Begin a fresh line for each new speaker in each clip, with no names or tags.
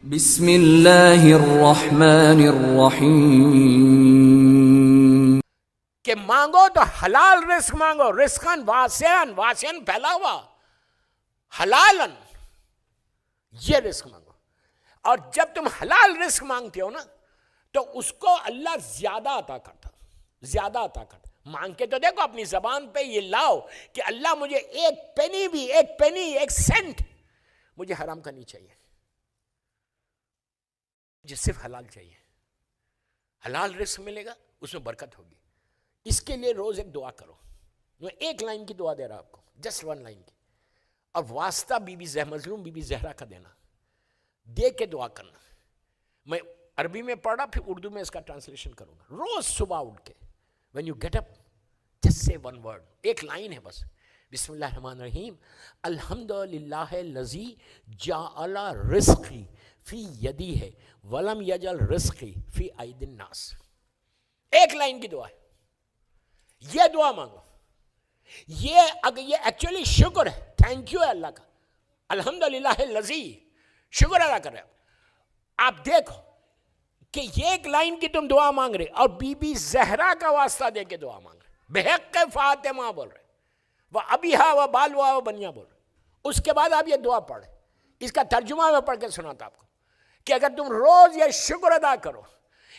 بسم اللہ الرحمن الرحیم
کہ مانگو تو حلال رزق مانگو، رزقاً واسعاً، واسعاً پھیلا ہوا، حلالن، یہ رزق مانگو۔ اور جب تم حلال رزق مانگتے ہو نا تو اس کو اللہ زیادہ عطا کرتا، زیادہ عطا کرتا۔ مانگ کے تو دیکھو، اپنی زبان پہ یہ لاؤ کہ اللہ مجھے ایک پینی بھی، ایک سینٹ مجھے حرام کا نہیں چاہیے، مجھے صرف حلال چاہیے۔ حلال رزق ملے گا، اس میں برکت ہوگی۔ اس کے لیے روز ایک دعا کرو۔ میں ایک لائن کی دعا دے رہا آپ کو، جسٹ 1 لائن کی، اور واسطہ مظلوم بی بی زہرا کا دینا، دے کے دعا کرنا۔ میں عربی میں پڑھ رہا، پھر اردو میں اس کا ٹرانسلیشن کروں گا۔ روز صبح اٹھ کے when you get up just say one word، ایک لائن ہے بس، بسم اللہ الرحمن الرحیم، الحمدللہ الذی جعل رزقی فی یدی ہے ولم یجعل رزقی فی ایدی الناس۔ ایک لائن کی دعا ہے، یہ دعا مانگو۔ یہ ایکچولی شکر ہے، تھینک یو ہے اللہ کا، الحمدللہ الذی، شکر ادا کر رہے آپ۔ دیکھو کہ یہ ایک لائن کی تم دعا مانگ رہے، اور بی بی زہرا کا واسطہ دے کے دعا مانگ رہے، بحق فاطمہ بول رہے، وہ ابیہا و بالوا و بنیا بول رہے۔ اس کے بعد آپ یہ دعا پڑھیں، اس کا ترجمہ میں پڑھ کے سناتا آپ کو، کہ اگر تم روز یہ شکر ادا کرو،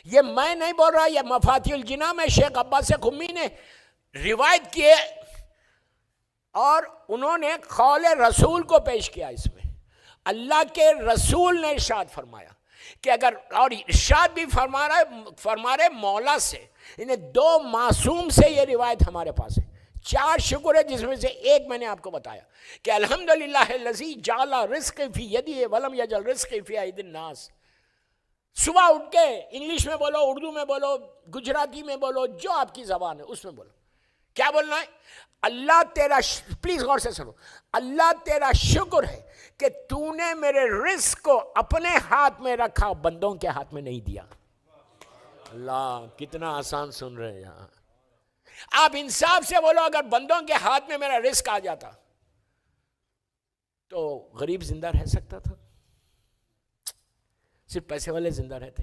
یہ میں نہیں بول رہا، یہ مفاتیح الجناں میں شیخ عباس خمی نے روایت کیے، اور انہوں نے قول رسول کو پیش کیا۔ اس میں اللہ کے رسول نے ارشاد فرمایا کہ اگر، اور ارشاد بھی فرما رہے مولا سے، انہیں 2 معصوم سے یہ روایت ہمارے پاس ہے۔ 4 شکر ہے، جس میں سے ایک میں نے آپ کو بتایا کہ الحمدللہ الذی جعل رزقی فی یدی ولم یجعل رزقی فی ایدی الناس۔ صبح اٹھ کے انگلش میں بولو، اردو میں بولو، گجراتی میں بولو، جو آپ کی زبان ہے اس میں بولو۔ کیا بولنا ہے؟ اللہ تیرا، پلیز غور سے سنو، اللہ تیرا شکر ہے کہ تو نے میرے رزق کو اپنے ہاتھ میں رکھا، بندوں کے ہاتھ میں نہیں دیا۔ اللہ کتنا آسان سن رہے ہیں یہاں۔ آپ انصاف سے بولو، اگر بندوں کے ہاتھ میں میرا رزق آ جاتا تو غریب زندہ رہ سکتا تھا؟ صرف پیسے والے زندہ رہتے۔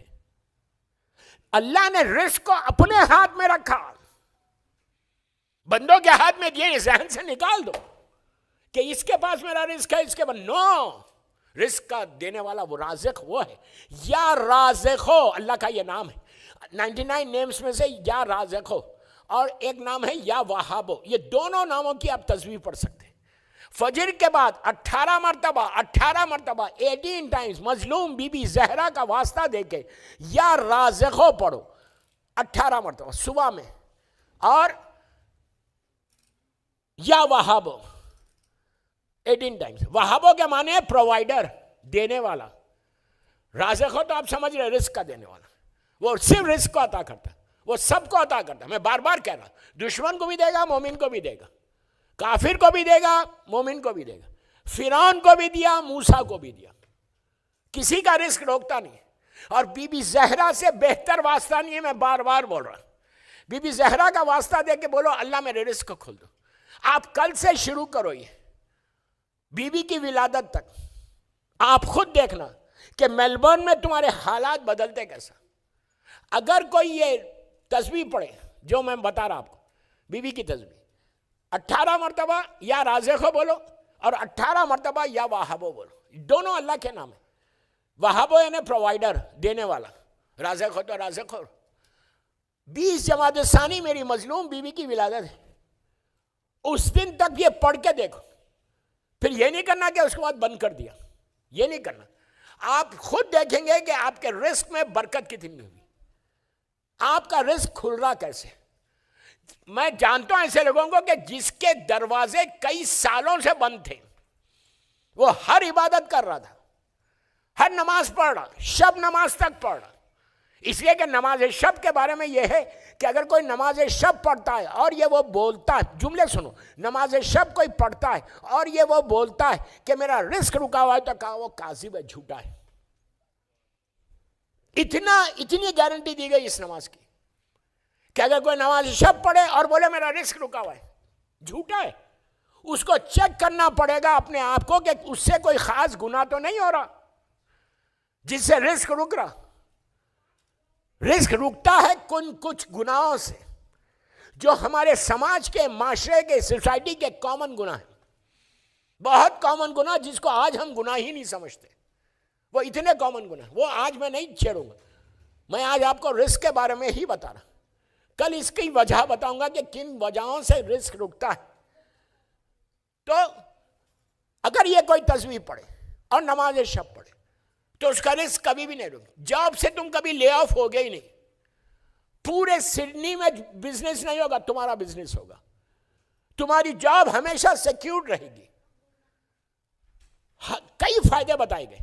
اللہ نے رزق کو اپنے ہاتھ میں رکھا، بندوں کے ہاتھ میں دیے، ذہن سے نکال دو کہ اس کے پاس میرا رزق ہے، اس کے پاس نو۔ رزق کا دینے والا وہ رازق وہ ہے، یا رازق ہو، اللہ کا یہ نام ہے۔ 99 نیمز میں سے یا رازق ہو، اور ایک نام ہے یا وہاب ہو۔ یہ دونوں ناموں کی آپ تسبیح پڑھ سکتے ہیں۔ فجر کے بعد 18 مرتبہ 18 ٹائمز مظلوم بی بی زہرا کا واسطہ دے کے یا رازق ہو پڑھو 18 مرتبہ صبح میں، اور یا وہابو 18 ٹائمز۔ وہابو کے معنی ہے پرووائڈر، دینے والا۔ رازق ہو تو آپ سمجھ رہے رزق کا دینے والا، وہ صرف رزق کو عطا کرتا ہے، وہ سب کو عطا کرتا ہے۔ میں بار بار کہہ رہا، دشمن کو بھی دے گا، مومن کو بھی دے گا، کافر کو بھی دے گا، مومن کو بھی دے گا، فرعون کو بھی دیا، موسیٰ کو بھی دیا۔ کسی کا رزق روکتا نہیں، اور بی بی زہرا سے بہتر واسطہ نہیں ہے۔ میں بار بار بول رہا، بی بی زہرا کا واسطہ دے کے بولو اللہ میرے رزق کو کھول دو۔ آپ کل سے شروع کرو، یہ بی بی کی ولادت تک آپ خود دیکھنا کہ میلبورن میں تمہارے حالات بدلتے کیسا۔ اگر کوئی یہ تسبیح پڑھے جو میں بتا رہا آپ کو، بی بی کی تسبیح 18 مرتبہ یا رازق ہو بولو، اور 18 مرتبہ یا وہابو بولو، دونوں اللہ کے نام ہیں۔ وہابو یعنی پرووائڈر، دینے والا، رازق ہو تو رازق ہو۔ 20 جمادی الثانی میری مظلوم بی بی کی ولادت ہے، اس دن تک یہ پڑھ کے دیکھو۔ پھر یہ نہیں کرنا کہ اس کے بعد بند کر دیا، یہ نہیں کرنا۔ آپ خود دیکھیں گے کہ آپ کے رزق میں برکت کتنی ہوگی، آپ کا رزق کھل رہا کیسے۔ میں جانتا ہوں ایسے لوگوں کو کہ جس کے دروازے کئی سالوں سے بند تھے، وہ ہر عبادت کر رہا تھا، ہر نماز پڑھ رہا، شب نماز تک پڑھ رہا۔ اس لیے کہ نماز شب کے بارے میں یہ ہے کہ اگر کوئی نماز شب پڑھتا ہے اور یہ وہ بولتا ہے، جملے سنو، نماز شب کوئی پڑھتا ہے اور یہ وہ بولتا ہے کہ میرا رزق رکا ہوا ہے، تو کہا وہ کاذب ہے، جھوٹا ہے۔ اتنی گارنٹی دی گئی اس نماز کی کہ اگر کوئی نماز شب پڑھے اور بولے میرا رزق رکا ہوا ہے، جھوٹا ہے۔ اس کو چیک کرنا پڑے گا اپنے آپ کو کہ اس سے کوئی خاص گناہ تو نہیں ہو رہا۔ جس سے رزق رک رہا. رزق رکتا ہے کچھ گناہوں سے جو ہمارے سماج کے، معاشرے کے، سوسائٹی کے کامن گناہ ہیں. بہت کامن گناہ جس کو آج ہم گناہ ہی نہیں سمجھتے، وہ اتنے کامن گناہ، وہ آج میں نہیں چھیڑوں گا. میں آج آپ کو رزق کے بارے میں ہی بتا رہا. کل اس کی وجہ بتاؤں گا کہ کن وجہوں سے رزق رکتا ہے. تو اگر یہ کوئی تسبیح پڑھے اور نماز شب پڑھے تو اس کا رزق کبھی بھی نہیں رکے. جاب سے تم کبھی لے آف ہوگے ہی نہیں. پورے سڈنی میں بزنس نہیں ہوگا، تمہارا بزنس ہوگا. تمہاری جاب ہمیشہ سیکیورڈ رہے گی. کئی فائدے بتائے گئے.